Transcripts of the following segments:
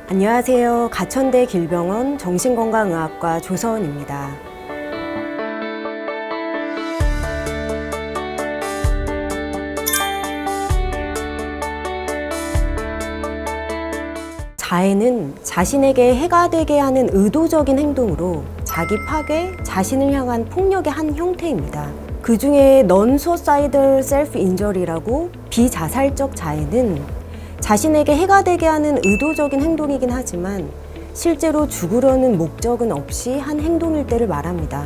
안녕하세요. 가천대 길병원 정신건강의학과 조서원입니다. 자해는 자신에게 해가 되게 하는 의도적인 행동으로 자기 파괴, 자신을 향한 폭력의 한 형태입니다. 그 중에 Non-Suicidal Self-Injury라고 비자살적 자해는 자신에게 해가 되게 하는 의도적인 행동이긴 하지만 실제로 죽으려는 목적은 없이 한 행동일 때를 말합니다.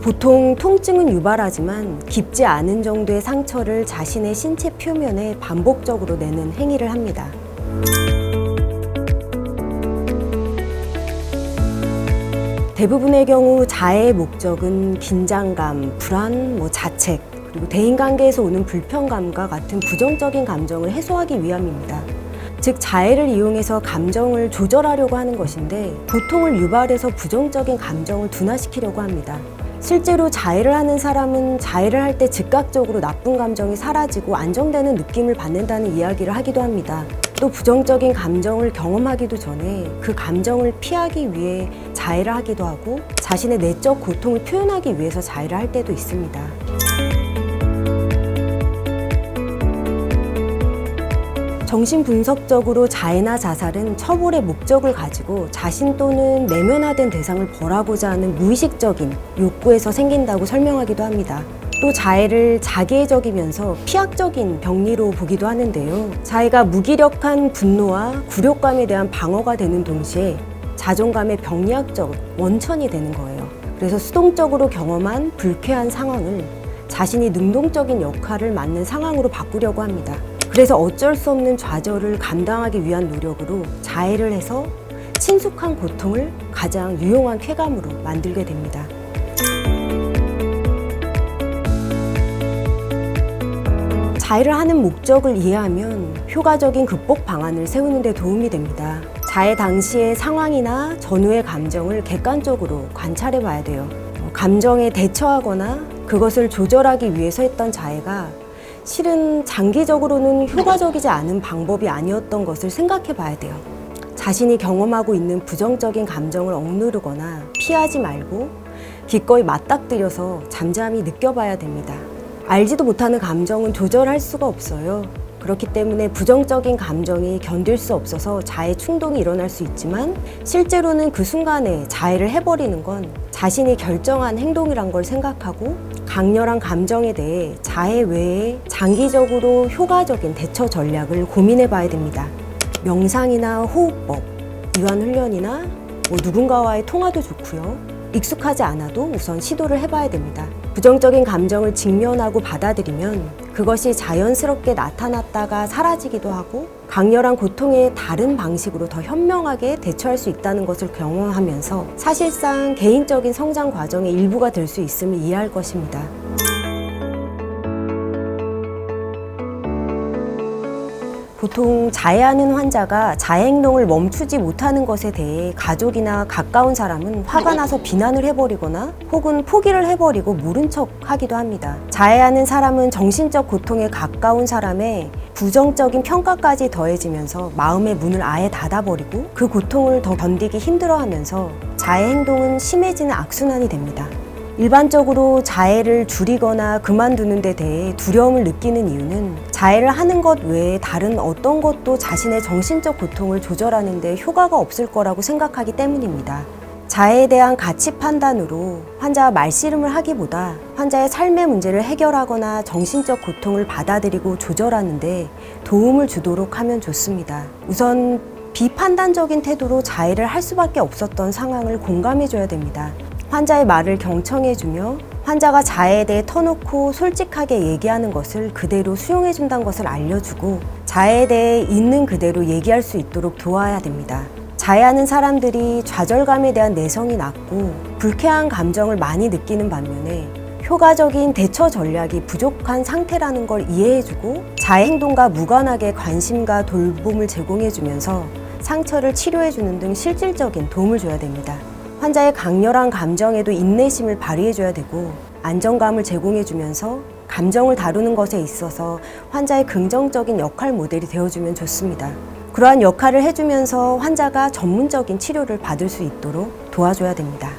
보통 통증은 유발하지만 깊지 않은 정도의 상처를 자신의 신체 표면에 반복적으로 내는 행위를 합니다. 대부분의 경우 자해의 목적은 긴장감, 불안, 자책, 그리고 대인관계에서 오는 불편감과 같은 부정적인 감정을 해소하기 위함입니다. 즉, 자해를 이용해서 감정을 조절하려고 하는 것인데 고통을 유발해서 부정적인 감정을 둔화시키려고 합니다. 실제로 자해를 하는 사람은 자해를 할 때 즉각적으로 나쁜 감정이 사라지고 안정되는 느낌을 받는다는 이야기를 하기도 합니다. 또 부정적인 감정을 경험하기도 전에 그 감정을 피하기 위해 자해를 하기도 하고 자신의 내적 고통을 표현하기 위해서 자해를 할 때도 있습니다. 정신분석적으로 자해나 자살은 처벌의 목적을 가지고 자신 또는 내면화된 대상을 벌하고자 하는 무의식적인 욕구에서 생긴다고 설명하기도 합니다. 또 자해를 자기애적이면서 피학적인 병리로 보기도 하는데요. 자해가 무기력한 분노와 굴욕감에 대한 방어가 되는 동시에 자존감의 병리학적 원천이 되는 거예요. 그래서 수동적으로 경험한 불쾌한 상황을 자신이 능동적인 역할을 맡는 상황으로 바꾸려고 합니다. 그래서 어쩔 수 없는 좌절을 감당하기 위한 노력으로 자해를 해서 친숙한 고통을 가장 유용한 쾌감으로 만들게 됩니다. 자해를 하는 목적을 이해하면 효과적인 극복 방안을 세우는 데 도움이 됩니다. 자해 당시의 상황이나 전후의 감정을 객관적으로 관찰해 봐야 돼요. 감정에 대처하거나 그것을 조절하기 위해서 했던 자해가 실은 장기적으로는 효과적이지 않은 방법이 아니었던 것을 생각해 봐야 돼요. 자신이 경험하고 있는 부정적인 감정을 억누르거나 피하지 말고 기꺼이 맞닥뜨려서 잠잠히 느껴봐야 됩니다. 알지도 못하는 감정은 조절할 수가 없어요. 그렇기 때문에 부정적인 감정이 견딜 수 없어서 자해 충동이 일어날 수 있지만 실제로는 그 순간에 자해를 해버리는 건 자신이 결정한 행동이란 걸 생각하고 강렬한 감정에 대해 자해 외에 장기적으로 효과적인 대처 전략을 고민해 봐야 됩니다. 명상이나 호흡법, 이완훈련이나 누군가와의 통화도 좋고요. 익숙하지 않아도 우선 시도를 해봐야 됩니다. 부정적인 감정을 직면하고 받아들이면 그것이 자연스럽게 나타났다가 사라지기도 하고 강렬한 고통에 다른 방식으로 더 현명하게 대처할 수 있다는 것을 경험하면서 사실상 개인적인 성장 과정의 일부가 될 수 있음을 이해할 것입니다. 보통 자해하는 환자가 자해 행동을 멈추지 못하는 것에 대해 가족이나 가까운 사람은 화가 나서 비난을 해버리거나 혹은 포기를 해버리고 모른 척 하기도 합니다. 자해하는 사람은 정신적 고통에 가까운 사람의 부정적인 평가까지 더해지면서 마음의 문을 아예 닫아버리고 그 고통을 더 견디기 힘들어하면서 자해 행동은 심해지는 악순환이 됩니다. 일반적으로 자해를 줄이거나 그만두는 데 대해 두려움을 느끼는 이유는 자해를 하는 것 외에 다른 어떤 것도 자신의 정신적 고통을 조절하는 데 효과가 없을 거라고 생각하기 때문입니다. 자해에 대한 가치 판단으로 환자와 말씨름을 하기보다 환자의 삶의 문제를 해결하거나 정신적 고통을 받아들이고 조절하는 데 도움을 주도록 하면 좋습니다. 우선 비판단적인 태도로 자해를 할 수밖에 없었던 상황을 공감해줘야 됩니다. 환자의 말을 경청해주며 환자가 자해에 대해 터놓고 솔직하게 얘기하는 것을 그대로 수용해준다는 것을 알려주고 자해에 대해 있는 그대로 얘기할 수 있도록 도와야 됩니다. 자해하는 사람들이 좌절감에 대한 내성이 낮고 불쾌한 감정을 많이 느끼는 반면에 효과적인 대처 전략이 부족한 상태라는 걸 이해해주고 자해 행동과 무관하게 관심과 돌봄을 제공해주면서 상처를 치료해주는 등 실질적인 도움을 줘야 됩니다. 환자의 강렬한 감정에도 인내심을 발휘해줘야 되고 안정감을 제공해주면서 감정을 다루는 것에 있어서 환자의 긍정적인 역할 모델이 되어주면 좋습니다. 그러한 역할을 해주면서 환자가 전문적인 치료를 받을 수 있도록 도와줘야 됩니다.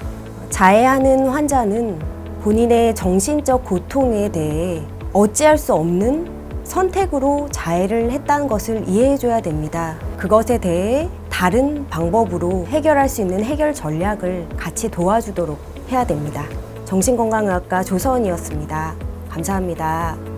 자해하는 환자는 본인의 정신적 고통에 대해 어찌할 수 없는 선택으로 자해를 했다는 것을 이해해줘야 됩니다. 그것에 대해 다른 방법으로 해결할 수 있는 해결 전략을 같이 도와주도록 해야 됩니다. 정신건강의학과 조서원이었습니다. 감사합니다.